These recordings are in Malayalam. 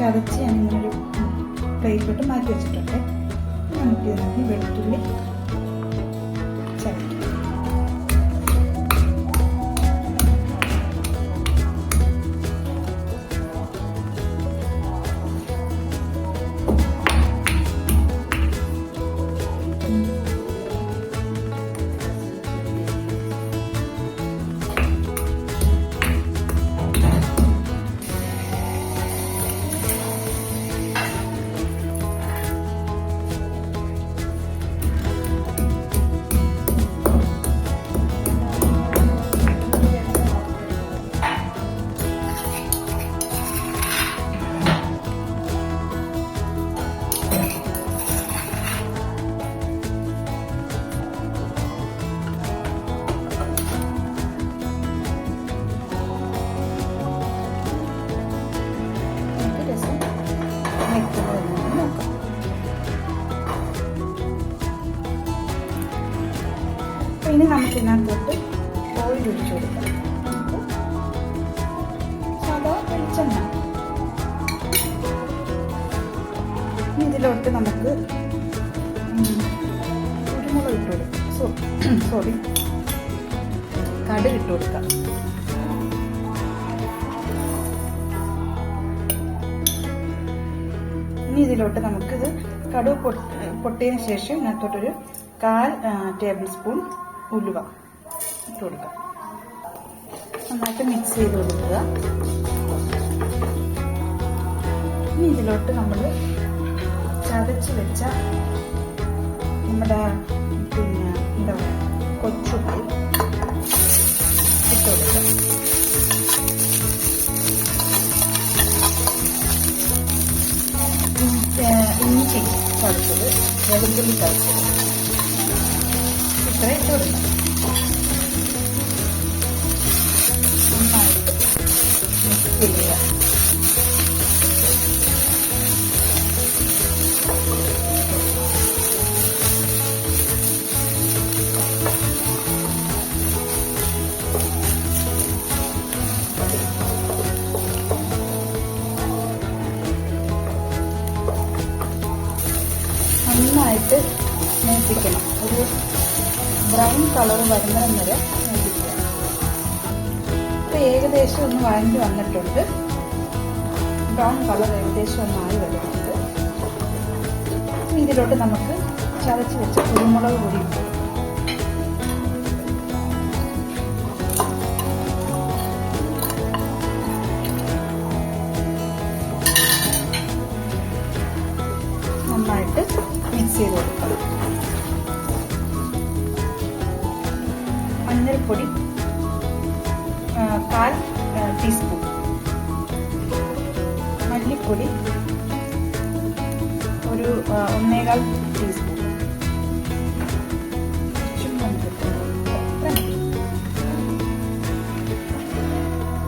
ചതച്ച് ഞാനിങ്ങനൊരു പ്ലേറ്റിലോട്ട് മാറ്റി വെച്ചിട്ടുണ്ട്. നമുക്ക് ഇതിനകത്ത് വെളുത്തുള്ളി ചതയ്ക്കാം. ഇനി നമുക്ക് ഇതിനകത്തോട്ട് ഓയിൽ ഒഴിച്ചു കൊടുക്കാം. സാധാ വെളിച്ചെണ്ണ. ഇതിലോട്ട് നമുക്ക് കുരുമുളക് ഇട്ട് കൊടുക്കാം. കടുക് ഇട്ട് കൊടുക്കാം. ഇനി ഇതിലോട്ട് നമുക്കിത് കടുക് പൊട്ടിയതിന് ശേഷം ഇതിനകത്തോട്ടൊരു 1/4 ടേബിൾ സ്പൂൺ ഉലുവ ഇട്ട് കൊടുക്കാം. നന്നായിട്ട് മിക്സ് ചെയ്ത് കൊടുക്കുക. ഇനി ഇതിലോട്ട് നമ്മൾ ചതച്ച് വെച്ച നമ്മുടെ എന്താ പറയുക കൊച്ചുള്ളി ഇട്ട് കൊടുക്കുക. ഇഞ്ചി ചതച്ചത്, വെളുത്തുള്ളി ചതച്ചത് ഇത്ര ഇട്ട് കൊടുക്കാം. നന്നായിട്ട് മിക്സ് ചെയ്യുക. നന്നായിട്ട് മൂപ്പിക്കണം. ഒരു ബ്രൗൺ കളർ വരുന്നതിന് വരെ മൂപ്പിക്കുക. ഇപ്പോൾ ഏകദേശം ഒന്ന് വഴഞ്ഞ് വന്നിട്ടുണ്ട്. ബ്രൗൺ കളർ ഏകദേശം ഒന്നായി വരുന്നുണ്ട്. ഇതിലോട്ട് നമുക്ക് ചതച്ച് വെച്ച കുരുമുളക് പൊടി ഇട്ടു. നന്നായിട്ട് മിക്സ് ചെയ്ത് കൊടുക്കണം. മഞ്ഞൾപ്പൊടി 1/4 ടീസ്പൂൺ, മല്ലിപ്പൊടി ഒരു 1/4 ടീസ്പൂൺ,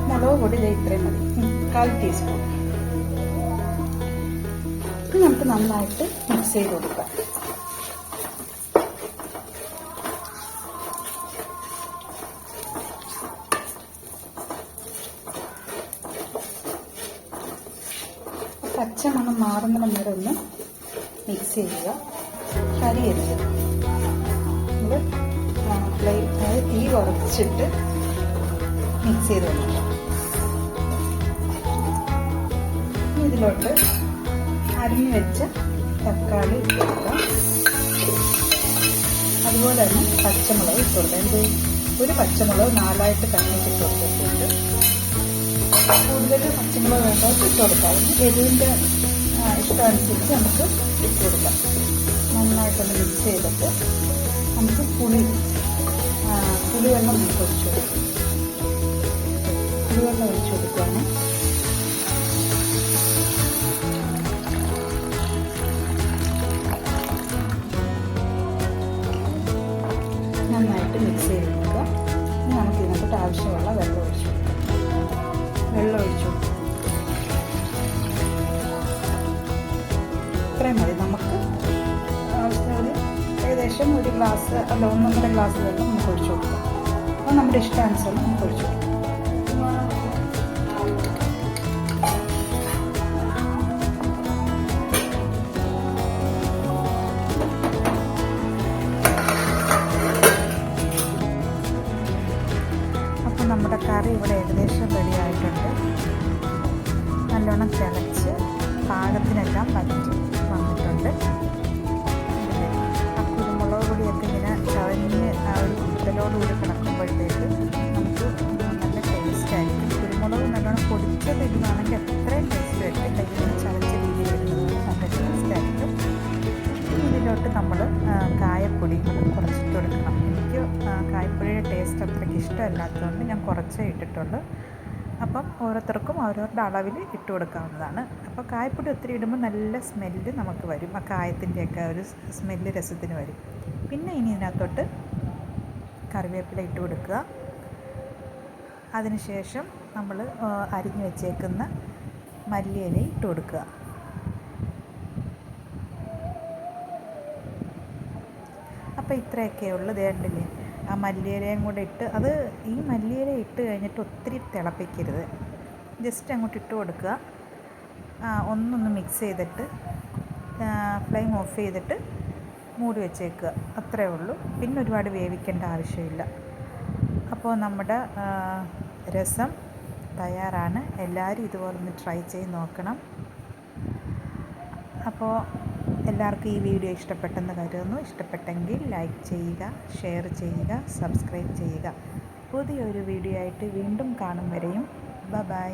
മുളക് പൊടി ഇത്രയും മതി, 1/4 ടീസ്പൂൺ. നമുക്ക് നന്നായിട്ട് മിക്സ് ചെയ്ത് കൊടുക്കാം. പച്ചമണം മാറുന്ന നേരം ഒന്ന് മിക്സ് ചെയ്യുക. കരിയരുത്. തീ കുറച്ചിട്ട് മിക്സ് ചെയ്ത് കൊടുക്കുക. ഇതിലോട്ട് അരിഞ്ഞു വെച്ച തക്കാളി ഇട്ട് കൊടുക്കുക. അതുപോലെ തന്നെ പച്ചമുളക് ഇട്ട് കൊടുക്കുക. ഒരു പച്ചമുളക് 4ആയിട്ട് കണ്ണിട്ട് കൊടുത്തിട്ടുണ്ട്. കൂടുതൽ പച്ചമുളക് വേണ്ടത് ഇട്ട് കൊടുക്കാം. എരിവിൻ്റെ ഇഷ്ടമനുസരിച്ച് നമുക്ക് ഇട്ട് കൊടുക്കാം. നന്നായിട്ടൊന്ന് മിക്സ് ചെയ്തിട്ട് നമുക്ക് പുളിവെള്ളം നമുക്ക് ഒഴിച്ചു കൊടുക്കാം. പുളിവെള്ളം ഒഴിച്ചു കൊടുക്കുകയാണ്. നന്നായിട്ട് മിക്സ് ചെയ്ത് കൊടുക്കുക. ഇനി നമുക്ക് ഇതിനകത്തോട്ട് ആവശ്യമുള്ള വെള്ളം ഒഴിച്ചു കൊടുക്കാം. ഇത്രയും മതി. നമുക്ക് ഏകദേശം 1 ഗ്ലാസ് അല്ല 1.5 ഗ്ലാസ് വെള്ളം നമുക്ക് ഒഴിച്ചു കൊടുക്കാം. അപ്പോൾ നമ്മുടെ ഇഷ്ടാനുസരണം നമുക്ക് ഒഴിച്ചു കൊടുക്കാം. ഏകദേശം റെഡി ആയിട്ടുണ്ട്. നല്ലോണം തിളച്ച് പാകത്തിനെല്ലാം വറ്റി വന്നിട്ടുണ്ട്. ആ കുരുമുളക് പൊടിയൊക്കെ ഇങ്ങനെ ചവഞ്ഞ് ആ ഒരു കുത്തലോടുകൂടി കിടക്കുമ്പോഴത്തേക്ക് നമുക്ക് നല്ല ടേസ്റ്റ് ആയിരിക്കും. കുരുമുളക് നല്ലോണം പൊടിച്ചത് ഇടുകയാണെങ്കിൽ അത്രയും ടേസ്റ്റ് ആയിരിക്കും. ഇങ്ങനെ ചവച്ച രീതിയിൽ ഇടുന്നത് നല്ല ടേസ്റ്റ് ആയിരിക്കും. ഇതിലോട്ട് നമ്മൾ കായപ്പൊടി കുറച്ചിട്ട് കൊടുക്കണം. എനിക്ക് കായപ്പൊടിയുടെ ടേസ്റ്റ് അത്രയ്ക്ക് ഇഷ്ടമല്ലാത്തതുകൊണ്ട് ഞാൻ കുറച്ചേ ഇട്ടിട്ടുള്ളൂ. അപ്പം ഓരോരുത്തർക്കും ഓരോരുടെ അളവിൽ ഇട്ട് കൊടുക്കാവുന്നതാണ്. അപ്പോൾ കായപ്പൊടി ഒത്തിരി ഇടുമ്പോൾ നല്ല സ്മെല്ല് നമുക്ക് വരും. ആ കായത്തിൻ്റെയൊക്കെ ഒരു സ്മെല്ല് രസത്തിന് വരും. പിന്നെ ഇനി ഇതിനകത്തോട്ട് കറിവേപ്പില ഇട്ട് കൊടുക്കുക. അതിനുശേഷം നമ്മൾ അരിഞ്ഞു വെച്ചേക്കുന്ന മല്ലിയില ഇട്ട് കൊടുക്കുക. അപ്പോൾ ഇത്രയൊക്കെ ഉള്ളൂ. വേണ്ടില്ലേ ആ മല്ലിയിലയും കൂടെ ഇട്ട് അത് ഈ മല്ലിയില ഇട്ട് കഴിഞ്ഞിട്ട് ഒത്തിരി തിളപ്പിക്കരുത്. ജസ്റ്റ് അങ്ങോട്ട് ഇട്ട് കൊടുക്കുക. ഒന്നൊന്ന് മിക്സ് ചെയ്തിട്ട് ഫ്ലെയിം ഓഫ് ചെയ്തിട്ട് മൂടി വെച്ചേക്കുക. അത്രയേ ഉള്ളൂ. പിന്നെ ഒരുപാട് വേവിക്കേണ്ട ആവശ്യമില്ല. അപ്പോൾ നമ്മുടെ രസം തയ്യാറാണ്. എല്ലാവരും ഇതുപോലെ ഒന്ന് ട്രൈ ചെയ്ത് നോക്കണം. അപ്പോൾ എല്ലാവർക്കും ഈ വീഡിയോ ഇഷ്ടപ്പെട്ടെന്ന് കരുതുന്നു. ഇഷ്ടപ്പെട്ടെങ്കിൽ ലൈക്ക് ചെയ്യുക, ഷെയർ ചെയ്യുക, സബ്സ്ക്രൈബ് ചെയ്യുക. പുതിയൊരു വീഡിയോ ആയിട്ട് വീണ്ടും കാണും വരെയും ബൈ.